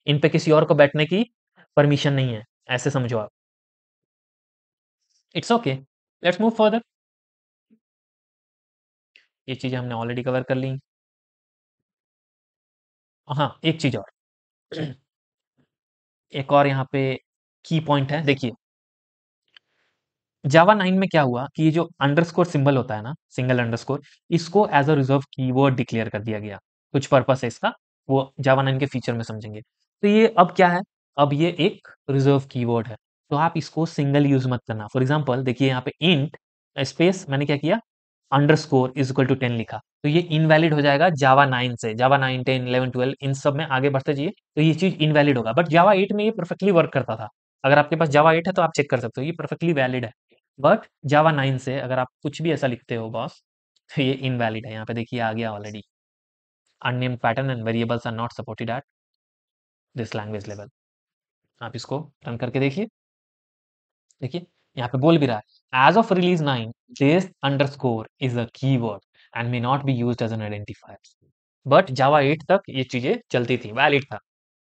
इन पे किसी और को बैठने की परमिशन नहीं है, ऐसे समझो आप। It's okay, let's move further. ये चीजें हमने ऑलरेडी कवर कर ली। हाँ एक चीज और, एक और यहाँ पे की पॉइंट है, देखिए जावा 9 में क्या हुआ कि ये जो अंडरस्कोर सिंबल होता है ना, सिंगल अंडरस्कोर, इसको as a reserve keyword declare कर दिया गया। कुछ पर्पस है इसका, वो जावा 9 के फीचर में समझेंगे। तो ये अब क्या है, अब ये एक रिजर्व कीवर्ड है, तो आप इसको सिंगल यूज मत करना। फॉर एग्जांपल देखिए यहाँ पे इंट स्पेस मैंने क्या किया, अंडरस्कोर इज इक्वल टू 10 लिखा, तो ये इनवैलिड हो जाएगा जावा 9 से, जावा 9 10 11 12 इन सब में आगे बढ़ते जाइए तो ये चीज इनवैलिड होगा। बट जावा 8 में ये परफेक्टली वर्क करता था, अगर आपके पास जावा 8 है तो आप चेक कर सकते हो, ये परफेक्टली वैलिड है। बट जावा 9 से अगर आप कुछ भी ऐसा लिखते हो बॉस, तो ये इनवैलिड है। यहाँ पे देखिए आ गया already, unnamed pattern and variables are not supported at this language level. आप इसको रन करके देखिए, देखिए यहाँ पे बोल भी रहा है as of release 9 this underscore is a keyword and may not be used as an identifier. But Java 8 तक ये चीजें चलती थी, वैलिड था।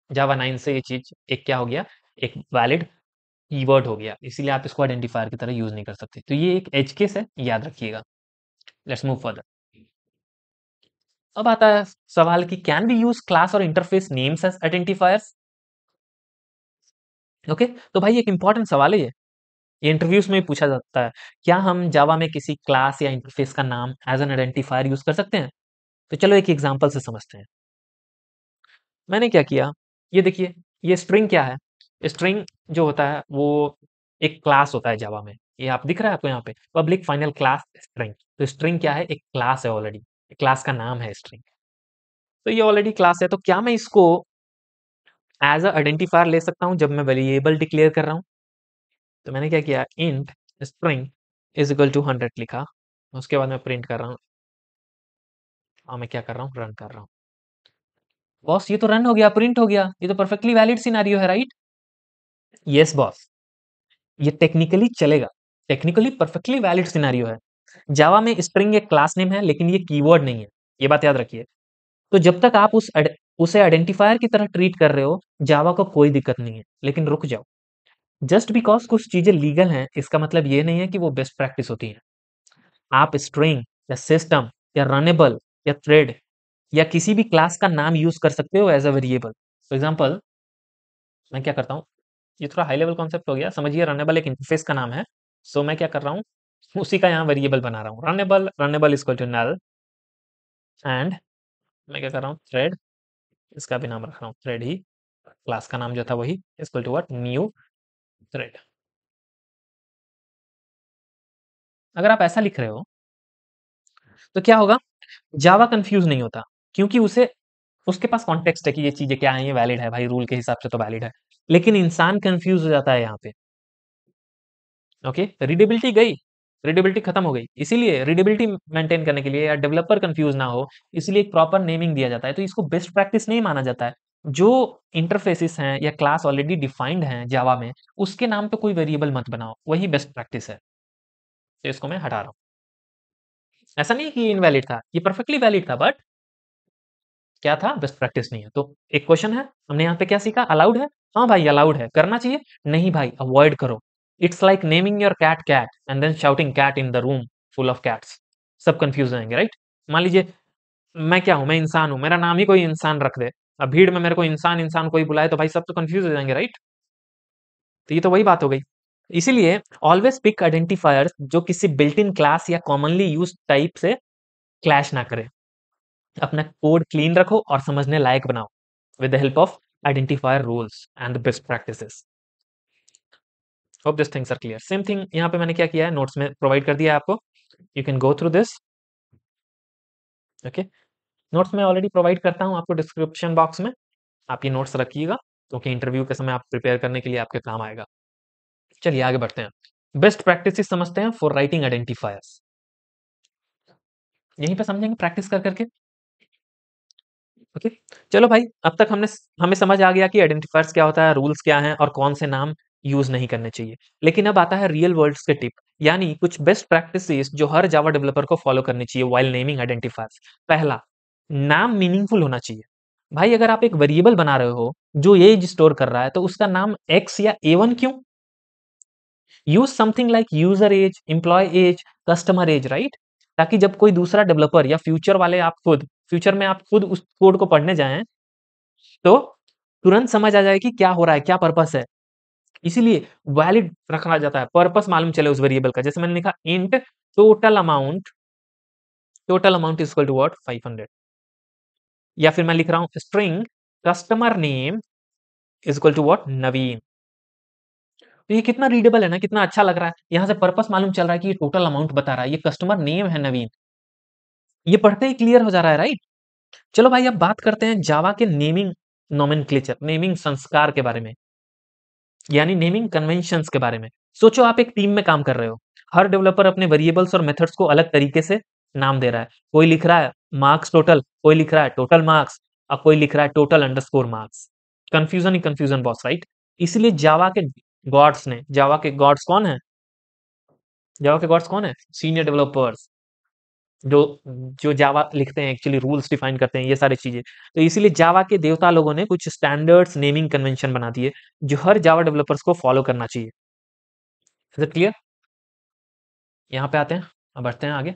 जावा 9 से ये चीज एक क्या हो गया, एक वैलिड कीवर्ड हो गया, इसीलिए आप इसको आइडेंटिफायर की तरह यूज नहीं कर सकते। तो ये एक एज केस है, याद रखिएगा। Let's move further. अब आता है सवाल कि कैन वी यूज क्लास और interface names as identifiers. Okay, तो भाई एक इंपॉर्टेंट सवाल है ये इंटरव्यूज में भी पूछा जाता है, क्या हम जावा में किसी क्लास या इंटरफेस का नाम एज एन आइडेंटिफायर यूज कर सकते हैं। तो चलो एक एग्जांपल से समझते हैं। मैंने क्या किया, ये देखिए, ये स्ट्रिंग क्या है, स्ट्रिंग जो होता है वो एक क्लास होता है जावा में, ये आप दिख रहा है आपको यहाँ पे पब्लिक फाइनल क्लास स्ट्रिंग। तो स्ट्रिंग क्या है, एक क्लास है ऑलरेडी, क्लास का नाम है स्ट्रिंग। तो ये ऑलरेडी क्लास है, तो क्या मैं इसको एज अ आइडेंटिफायर ले सकता हूँ जब मैं वेरिएबल डिक्लेयर कर रहा हूँ। तो मैंने क्या किया, int string is equal to 100 लिखा, उसके बाद मैं प्रिंट कर रहा हूँ, और मैं क्या कर रहा हूँ, रन कर रहा हूँ। बॉस ये तो रन हो गया, प्रिंट हो गया, ये तो परफेक्टली वैलिड सिनेरियो है, राइट। यस बॉस, ये टेक्निकली चलेगा, टेक्निकली परफेक्टली वैलिड सिनेरियो है। जावा में स्ट्रिंग एक क्लास नेम है, लेकिन ये कीवर्ड नहीं है, ये बात याद रखिए। तो जब तक आप उसे आइडेंटिफायर की तरह ट्रीट कर रहे हो, जावा को कोई दिक्कत नहीं है। लेकिन रुक जाओ, जस्ट बिकॉज कुछ चीजें लीगल हैं इसका मतलब ये नहीं है कि वो बेस्ट प्रैक्टिस होती है। आप स्ट्रिंग या सिस्टम या रनेबल या थ्रेड या किसी भी क्लास का नाम यूज कर सकते हो as a variable. For example मैं क्या करता हूँ, ये थोड़ा हाई लेवल कॉन्सेप्ट हो गया, समझिए रनेबल एक इंटरफेस का नाम है। सो मैं क्या कर रहा हूँ, उसी का यहाँ वेरिएबल बना रहा हूँ, runnable, runnable equal to null, and मैं क्या कर रहा हूँ, थ्रेड, इसका भी नाम रख रहा हूँ थ्रेड ही, क्लास का नाम जो था वही, equal to what, new thread. अगर आप ऐसा लिख रहे हो तो क्या होगा, जावा कंफ्यूज नहीं होता, क्योंकि उसे उसके पास कॉन्टेक्स्ट है कि ये चीजें क्या है, ये वैलिड है भाई, रूल के हिसाब से तो वैलिड है। लेकिन इंसान कंफ्यूज हो जाता है यहाँ पे। ओके, रीडेबिलिटी गई, रीडेबिलिटी खत्म हो गई, इसीलिए रीडेबिलिटी मेंटेन करने के लिए या डेवलपर कंफ्यूज ना हो, इसलिए एक प्रॉपर नेमिंग दिया जाता है। तो इसको बेस्ट प्रैक्टिस नहीं माना जाता है। जो इंटरफेसिस हैं या क्लास ऑलरेडी डिफाइंड हैं जावा में, उसके नाम पे कोई वेरिएबल मत बनाओ, वही बेस्ट प्रैक्टिस है। तो इसको मैं हटा रहा हूँ। ऐसा नहीं है कि ये इनवैलिड था, ये परफेक्टली वैलिड था, बट क्या था? बेस्ट प्रैक्टिस नहीं है। तो एक क्वेश्चन है, हमने यहाँ पे क्या सीखा? अलाउड है? हाँ भाई अलाउड है। करना चाहिए? नहीं भाई, अवॉइड करो। It's like naming your cat cat and then shouting cat in the room full of cats. सब कंफ्यूज हो जाएंगे, राइट? मान लीजिए मैं क्या हूं? मैं इंसान हूं, मेरा नाम ही कोई इंसान रख दे, अब भीड़ में मेरे को इंसान इंसान कोई बुलाए तो भाई सब तो कंफ्यूज हो जाएंगे, राइट? तो ये तो वही बात हो गई। इसीलिए ऑलवेज पिक आइडेंटिफायर्स जो किसी बिल्ट इन क्लास या कॉमनली यूज टाइप से क्लैश ना करे। अपना कोड क्लीन रखो और समझने लायक बनाओ with the help of identifier rules and best practices. Hope this things are clear. Same thing यहाँ पे मैंने क्या किया है, नोट्स में प्रोवाइड कर दिया है आपको। You can go through this. Okay, notes में ऑलरेडी प्रोवाइड करता हूँ आपको डिस्क्रिप्शन बॉक्स में। आप ये नोट्स रखिएगा क्योंकि इंटरव्यू के समय आप प्रिपेयर करने के लिए आपके काम आएगा। चलिए आगे बढ़ते हैं। बेस्ट प्रैक्टिसेस समझते हैं फॉर राइटिंग आइडेंटिफायर्स। यहीं पे समझेंगे प्रैक्टिस कर करके। ओके, चलो भाई, अब तक हमें समझ आ गया कि आइडेंटिफायर्स क्या होता है, रूल्स क्या हैं और कौन से नाम यूज नहीं करने चाहिए। लेकिन अब आता है रियल वर्ल्ड के टिप, यानी कुछ बेस्ट प्रैक्टिसेस जो हर जावा डेवलपर को फॉलो करनी चाहिए व्हाइल नेमिंग आइडेंटिफायर्स। पहला, नाम मीनिंगफुल होना चाहिए। भाई अगर आप एक वेरिएबल बना रहे हो जो एज स्टोर कर रहा है तो उसका नाम एक्स या A1 क्यों? Use something like user age, employ age, customer age, right? ताकि जब कोई दूसरा डेवलपर या फ्यूचर में आप खुद उस कोड को पढ़ने जाएं तो तुरंत समझ आ जाए कि क्या हो रहा है, क्या पर्पस है। इसीलिए वैलिड रखना जाता है, पर्पस मालूम चले उस वेरिएबल का। जैसे मैंने लिखा int total amount, total amount is equal to what? 500। या फिर मैं लिख रहा हूं string customer name is equal to what? Naveen. तो ये कितना रीडेबल है ना, कितना अच्छा लग रहा है। यहां से पर्पस मालूम चल रहा है कि ये टोटल अमाउंट बता रहा है, ये कस्टमर नेम है नवीन। ये पढ़ते ही क्लियर हो जा रहा है, राइट? चलो भाई अब बात करते हैं जावा के नेमिंग नोमेनक्लेचर, नेमिंग संस्कार के बारे में, यानी नेमिंग कन्वेंशंस के बारे में। सोचो आप एक टीम में काम कर रहे हो, हर डेवलपर अपने वेरिएबल्स और मेथड्स को अलग तरीके से नाम दे रहा है। कोई लिख रहा है मार्क्स टोटल, कोई लिख रहा है टोटल मार्क्स, और कोई लिख रहा है टोटल अंडरस्कोर मार्क्स। कंफ्यूजन ही कंफ्यूजन बॉस, राइट? इसलिए जावा के गॉड्स कौन है? जावा के गॉड्स कौन है? सीनियर डेवलपर्स, जो जो जावा लिखते हैं, एक्चुअली रूल्स डिफाइन करते हैं, ये सारी चीजें। तो इसीलिए जावा के देवता लोगों ने कुछ स्टैंडर्ड्स नेमिंग कन्वेंशन बना दिए जो हर जावा डेवलपर्स को फॉलो करना चाहिए। Is it clear? यहाँ पे आते हैं, अब बढ़ते हैं आगे।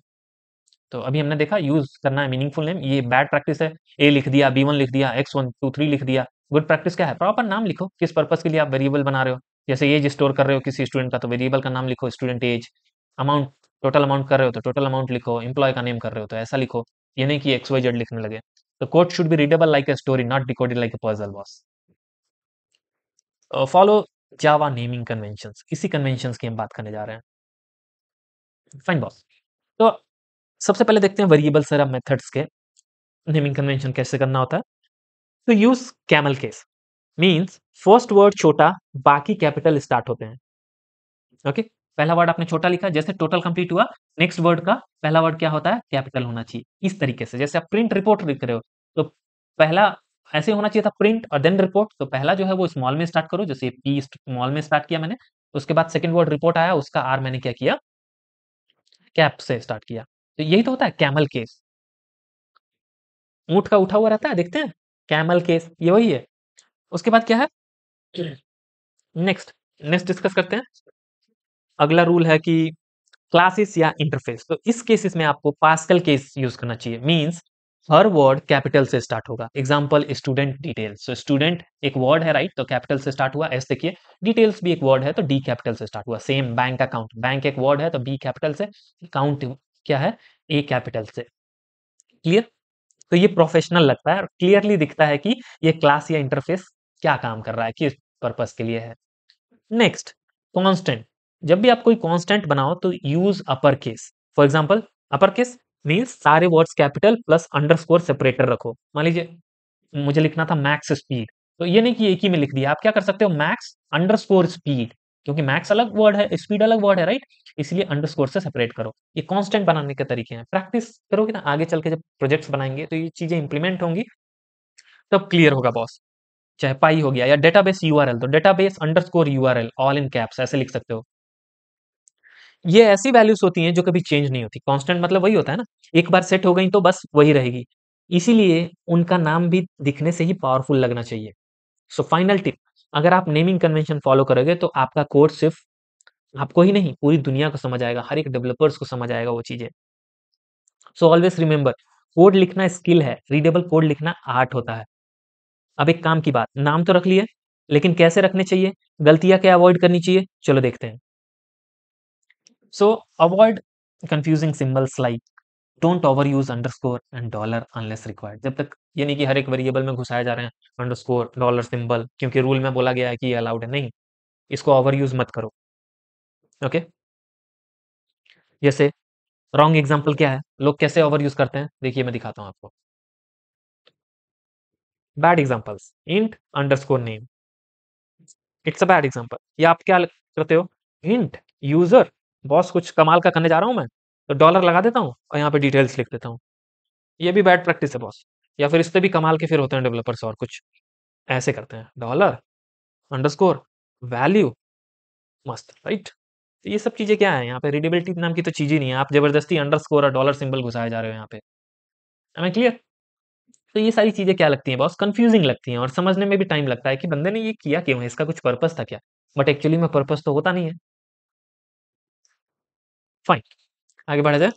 तो अभी हमने देखा यूज करना है मीनिंगफुल नेम, ये बैड प्रैक्टिस है। ए लिख दिया, B1 लिख दिया, X1 2 3 लिख दिया। गुड प्रैक्टिस क्या है? प्रॉपर नाम लिखो, किस पर्पस के लिए आप वेरिएबल बना रहे हो। जैसे एज स्टोर कर रहे हो किसी स्टूडेंट का तो वेरिएबल का नाम लिखो student age. Amount, total amount कर रहे हो तो टोटल अमाउंट लिखो। एम्प्लॉय का नेम कर रहे हो तो ऐसा लिखो, ये नहीं कि XYZ लिखने लगे। तो code should be readable like a story, not decoded like a puzzle boss. Follow Java naming conventions, इसी कन्वेंशंस की हम बात करने जा रहे हैं। Fine boss. तो सबसे पहले देखते हैं वेरिएबल से मेथड्स के नेमिंग कन्वेंशन कैसे करना होता है। तो use camel case, means first word छोटा, बाकी कैपिटल स्टार्ट होते हैं। ओके, पहला वर्ड आपने छोटा लिखा, जैसे टोटल कंप्लीट हुआ, नेक्स्ट वर्ड का पहला वर्ड क्या होता है? कैपिटल होना चाहिए। इस तरीके से जैसे आप प्रिंट रिपोर्ट लिख रहे हो तो पहला ऐसे होना चाहिए था, प्रिंट और देन रिपोर्ट। तो पहला जो है वो स्मॉल में स्टार्ट करो, जैसे पी स्मॉल में स्टार्ट किया मैंने। उसके बाद सेकंड वर्ड रिपोर्ट आया, उसका आर मैंने क्या किया? कैप से स्टार्ट किया। तो यही तो होता है कैमल केस। ऊंट का उठा हुआ रहता है, देखते हैं, कैमल केस, ये वही है। उसके बाद क्या है? नेक्स्ट, नेक्स्ट डिस्कस करते हैं। अगला रूल है कि क्लासेस या इंटरफेस। तो इस केसेस में आपको पास्कल केस यूज करना चाहिए, मींस हर वर्ड कैपिटल से स्टार्ट होगा। एग्जांपल स्टूडेंट डिटेल्स, तो स्टूडेंट एक वर्ड है, राइट? तो कैपिटल से स्टार्ट हुआ, एस देखिए। डिटेल्स भी एक वर्ड है तो डी कैपिटल से स्टार्ट हुआ। सेम बैंक अकाउंट, बैंक एक वर्ड है तो बी कैपिटल से, अकाउंट क्या है? ए कैपिटल से। क्लियर? तो ये प्रोफेशनल लगता है और क्लियरली दिखता है कि ये क्लास या इंटरफेस क्या काम कर रहा है, किस पर्पस के लिए है। Next, constant. जब भी आप कोई कांस्टेंट बनाओ तो use upper case. For example, upper case means सारे words capital plus underscore separator रखो। मान लीजिए मुझे लिखना था मैक्स स्पीड, तो ये नहीं कि एक ही में लिख दिया, आप क्या कर सकते हो? मैक्स अंडरस्कोर स्पीड, क्योंकि मैक्स अलग वर्ड है, स्पीड अलग वर्ड है, राइट? इसलिए अंडरस्कोर से सेपरेट करो। ये कांस्टेंट बनाने के तरीके हैं। प्रैक्टिस करोगे ना, आगे चल के जब प्रोजेक्ट्स बनाएंगे तो ये चीजें इंप्लीमेंट होंगी, तब क्लियर होगा बॉस। चाहे पाई हो गया या डेटाबेस यूआरएल, तो database underscore URL all in caps ऐसे लिख सकते हो। ये ऐसी वैल्यूज होती हैं जो कभी चेंज नहीं होती। कांस्टेंट मतलब वही होता है ना, एक बार सेट हो गई तो बस वही रहेगी। इसीलिए उनका नाम भी दिखने से ही पावरफुल लगना चाहिए। सो फाइनल टिप, अगर आप नेमिंग कन्वेंशन फॉलो करोगे तो आपका कोड सिर्फ आपको ही नहीं पूरी दुनिया को समझ आएगा, हर एक डेवलपर्स को समझ आएगा वो चीजें। सो ऑलवेज रिमेंबर, कोड लिखना स्किल है, रीडेबल कोड लिखना आर्ट होता है। अब एक काम की बात, नाम तो रख लिए, लेकिन कैसे रखने चाहिए, गलतियां क्या अवॉइड करनी चाहिए, चलो देखते हैं। सो avoid confusing symbols like don't over use underscore and dollar unless required. जब तक ये नहीं कि हर एक वेरिएबल में घुसाए जा रहे हैं अंडरस्कोर डॉलर सिंबल क्योंकि रूल में बोला गया है कि ये अलाउड है, नहीं, इसको ओवर यूज मत करो। ओके, जैसे रॉन्ग एग्जांपल क्या है, लोग कैसे ओवर यूज करते हैं, देखिए मैं दिखाता हूं आपको। Bad examples, int underscore name, it's a bad example. या आप क्या करते हो, इंट यूजर बॉस कुछ कमाल का करने जा रहा हूं मैं, तो डॉलर लगा देता हूं और यहाँ पे डिटेल्स लिख देता हूँ। ये भी बैड प्रैक्टिस है बॉस। या फिर इससे भी कमाल के फिर होते हैं डेवलपर्स और कुछ ऐसे करते हैं, डॉलर अंडरस्कोर वैल्यू, मस्त राइट। तो ये सब चीजें क्या है, यहाँ पे रीडेबिलिटी नाम की तो चीज ही नहीं है, आप जबरदस्ती अंडरस्कोर और डॉलर सिंबल घुसाए जा रहे हो यहाँ पे। हमें क्लियर। तो ये सारी चीजें क्या लगती हैं बॉस, कंफ्यूजिंग लगती हैं और समझने में भी टाइम लगता है कि बंदे ने ये किया क्यों है, इसका कुछ पर्पस था क्या, बट एक्चुअली में पर्पस तो होता नहीं है। फाइन, आगे बढ़ा जाए।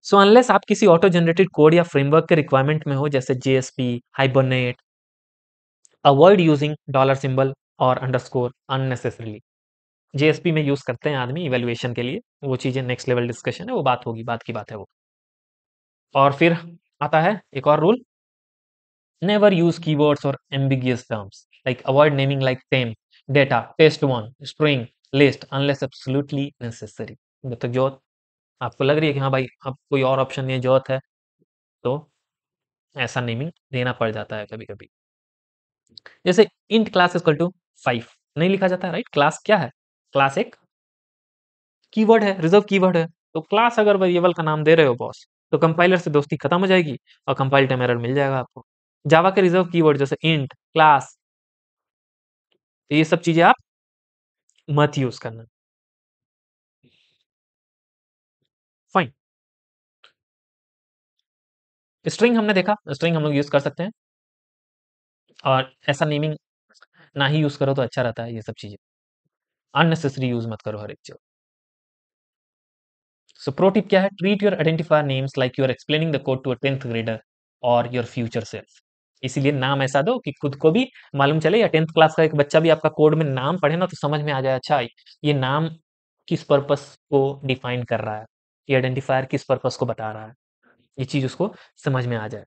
सो अनलेस आप किसी ऑटो जनरेटेड कोड या फ्रेमवर्क के रिक्वायरमेंट में हो, जैसे JSP, hibernate, avoid using dollar symbol और अंडरस्कोर अननेसेसरीली। जेएसपी में यूज करते हैं आदमी इवेल्युएशन के लिए, वो चीजें नेक्स्ट लेवल डिस्कशन है, वो बात होगी, बात की बात है वो। और फिर आता है एक और रूल, नेवर यूज कीवर्ड्स और ambiguous terms like avoid naming like temp, data, test one, string, list unless absolutely necessary. जब तक जो आपको लग रही है कि हाँ भाई अब कोई और ऑप्शन नहीं है, जरूरत है, तो ऐसा नेमिंग देना पड़ जाता है कभी कभी। जैसे इंट क्लास इक्वल टू 5 नहीं लिखा जाता है, राइट। क्लास क्या है, क्लास एक कीवर्ड है, रिजर्व कीवर्ड है। तो क्लास अगर वेरिएबल का नाम दे रहे हो बॉस, तो कंपाइलर से दोस्ती खत्म हो जाएगी और कंपाइल टाइम एरर मिल जाएगा आपको। जावा के रिजर्व कीवर्ड जैसे इंट, क्लास, ये सब चीजें आप मत यूज करना। फाइन, स्ट्रिंग हमने देखा, स्ट्रिंग हम लोग यूज कर सकते हैं, और ऐसा नेमिंग ना ही यूज करो तो अच्छा रहता है। ये सब चीजें अननेसेसरी यूज मत करो हर एक चीज। सो प्रो टिप क्या है, treat your identifier names like you are explaining the code to a 10th grader और योर फ्यूचर सेल्फ। इसीलिए नाम ऐसा दो कि खुद को भी मालूम चले, या 10th क्लास का एक बच्चा भी आपका कोड में नाम पढ़े ना तो समझ में आ जाए, अच्छा ये नाम किस पर्पस को डिफाइन कर रहा है, ये आइडेंटिफायर किस पर्पस को बता रहा है, ये चीज उसको समझ में आ जाए।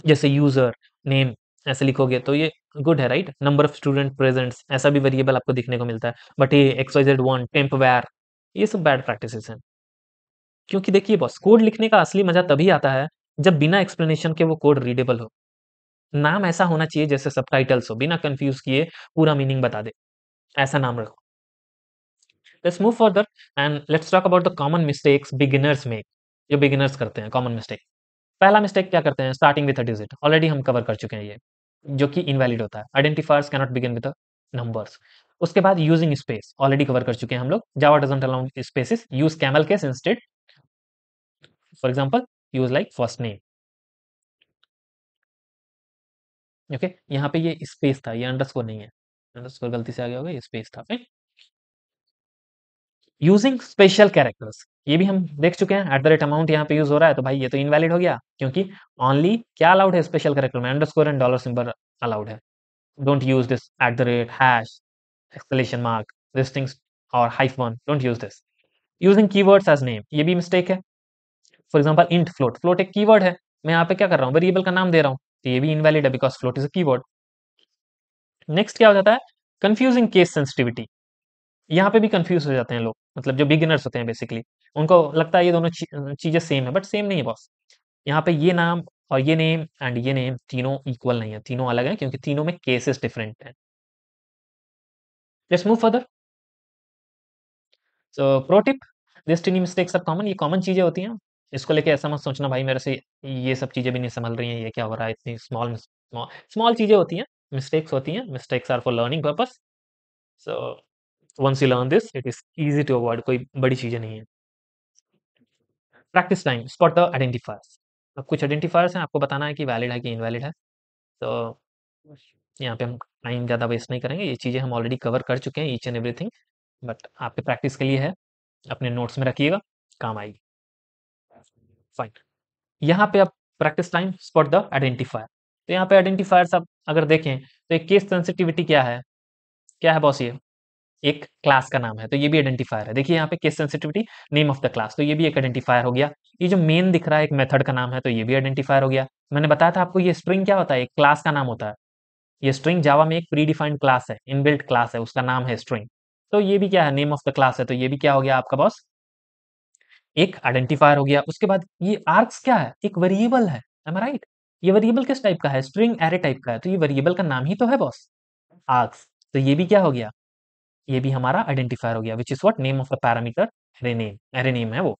जैसे यूजर नेम ऐसे लिखोगे तो ये गुड है, right. Number of student presents ऐसा भी वेरिएबल आपको दिखने को मिलता है, बट ये XYZ1 टेम्प वेर, ये सब बैड प्रैक्टिसेस हैं। क्योंकि देखिए बॉस, कोड लिखने का असली मजा तभी आता है जब बिना एक्सप्लेनेशन के वो कोड रीडेबल हो। नाम ऐसा होना चाहिए जैसे सबटाइटल्स हो, बिना कंफ्यूज किए पूरा मीनिंग बता दे, ऐसा नाम रखो। Let's move further and let's talk about the common mistakes beginners make. जो बिगिनर्स करते हैं कॉमन मिस्टेक, पहला मिस्टेक क्या करते हैं, starting with a digit. Already हम कवर कर चुके हैं ये, जो कि इनवैलिड होता है। Identifiers can not begin with numbers. उसके बाद यूजिंग स्पेस, ऑलरेडी कवर कर चुके हैं हम लोग। Java doesn't allow spaces, use camel case instead. For example, use like first name. Okay, यहाँ पे ये स्पेस था, ये अंडरस्कोर नहीं है, अंडरस्कोर गलती से आ गया होगा, ये स्पेस था। यूजिंग स्पेशल कैरेक्टर्स, ये भी हम देख चुके हैं। एट द रेट अमाउंट यहाँ पे यूज हो रहा है, तो भाई ये तो इनवैलिड हो गया, क्योंकि ओनली क्या अलाउड है स्पेशल कैरेक्टर में, underscore and dollar symbol allowed है। Don't use this at the rate, hash, exclamation mark, this things और hyphen, don't use this. Using keywords as name, ये भी मिस्टेक है। For example int float, float एक keyword है, मैं यहाँ पे क्या कर रहा हूँ, वेरिएबल का नाम दे रहा हूँ, तो ये भी इनवैलिड है because float is a keyword. Next क्या हो जाता है, कंफ्यूजिंग केस सेंसिटिविटी। यहाँ पे भी कंफ्यूज हो जाते हैं लोग, मतलब जो बिगिनर्स होते हैं बेसिकली, उनको लगता है ये दोनों चीजें सेम है, बट सेम नहीं है बॉस। यहाँ पे ये नाम और ये नेम एंड ये नेम तीनों इक्वल नहीं है, तीनों अलग हैं, क्योंकि तीनों में केसेस डिफरेंट हैं। Let's move further. So pro tip, this tiny mistakes are common, ये कॉमन चीजें होती हैं, इसको लेके ऐसा मत सोचना भाई मेरे से ये सब चीजें भी नहीं संभल रही हैं, ये क्या हो रहा है, इतनी स्मॉल स्मॉल स्मॉल चीजें होती हैं, मिस्टेक्स होती हैं, mistakes are for learning purpose. So once you learn this it is easy to avoid, कोई बड़ी चीजें नहीं है। Practice time, spot the identifiers. अब कुछ आइडेंटिफायर्स हैं, आपको बताना है कि वैलिड है कि इनवैलिड है। तो यहाँ पे हम टाइम ज़्यादा वेस्ट नहीं करेंगे, ये चीज़ें हम ऑलरेडी कवर कर चुके हैं ईच एंड एवरीथिंग, बट आपके प्रैक्टिस के लिए है, अपने नोट्स में रखिएगा, काम आएगी। फाइन, यहाँ पे आप practice time spot the identifier. तो यहाँ पे आइडेंटिफायर्स आप अगर देखें तो एक केस सेंसिटिविटी क्या है बॉस, ये एक क्लास का नाम है, तो ये भी आइडेंटिफायर है। देखिए यहाँ पे case sensitivity name of the class, तो ये भी एक आइडेंटिफायर हो गया। ये जो मेन दिख रहा है एक मेथड का नाम है, तो ये भी आइडेंटिफायर हो गया। मैंने बताया था आपको ये स्ट्रिंग क्या होता है, एक क्लास का नाम होता है। ये स्ट्रिंग जावा में एक प्री डिफाइंड क्लास है, इनबिल्ट क्लास है, उसका नाम है स्ट्रिंग। तो ये भी क्या है, नेम ऑफ द क्लास है, तो ये भी क्या हो गया आपका बॉस, एक आइडेंटिफायर हो गया। उसके बाद ये आर्क्स क्या है, एक वेरिएबल है, एम आई राइट? ये वेरिएबल किस टाइप का है, स्ट्रिंग एरे टाइप का है, तो ये वेरिएबल का नाम ही तो है बॉस, आर्क्स। तो ये भी क्या हो गया, ये भी हमारा आइडेंटिफायर हो गया, which is what, name of the parameter, array name है वो।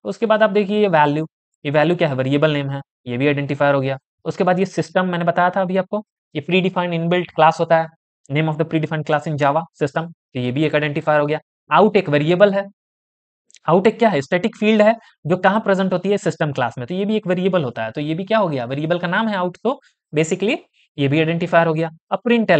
उसके बाद आप देखिए ये वैल्यू क्या है, वेरिएबल नेम है, ये भी आइडेंटिफायर हो गया। उसके बाद ये सिस्टम मैंने बताया था अभी आपको, ये प्री डिफाइंड इनबिल्ट क्लास होता है, name of the pre defined class in Java system, तो ये भी एक आइडेंटिफायर हो गया। आउट एक वेरिएबल है, आउट एक क्या है, स्टैटिक फील्ड है, जो कहाँ प्रेजेंट होती है, सिस्टम क्लास में, तो ये भी एक वेरिएबल होता है, तो ये भी क्या हो गया, वेरिएबल का नाम है आउट, तो बेसिकली ये भी आइडेंटिफायर हो गया। अब प्रिंट,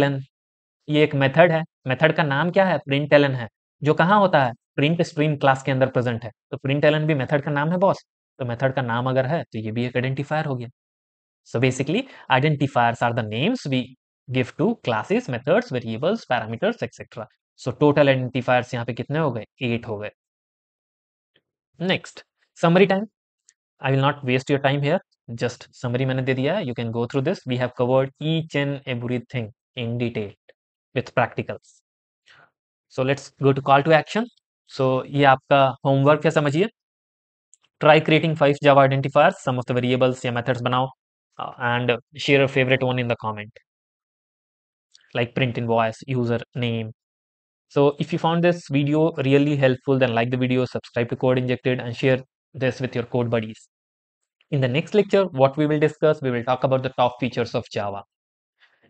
ये एक मेथड है, मेथड का नाम क्या है, प्रिंटलन है, जो कहाँ होता है, प्रिंट स्ट्रीम क्लास के अंदर प्रेजेंट है, तो प्रिंटलन भी मेथड का नाम है बॉस। तो मेथड का नाम अगर है तो ये भी एक आइडेंटिफायर हो गया। So basically identifiers are the names we give to classes, methods, variables, parameters etcetera. So total identifiers यहाँ पे कितने हो गए, 8 हो गए। Next, summary time. I will not waste your time here, just summary मैंने दे दिया है, you can go through this. We have covered each and everything in detail with practicals. So let's go to call to action. So ये आपका homework है, समझिए। Try creating 5 Java identifiers, some of the variables या methods बनाओ, and share your favourite one in the comment, like print invoice, user name. So if you found this video really helpful, then like the video, subscribe to Code Injected, and share this with your code buddies. In the next lecture, what we will discuss, we will talk about the top features of Java,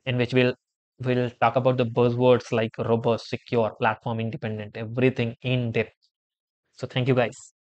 in which we'll talk about the buzzwords like robust, secure, platform independent, everything in depth. So thank you guys.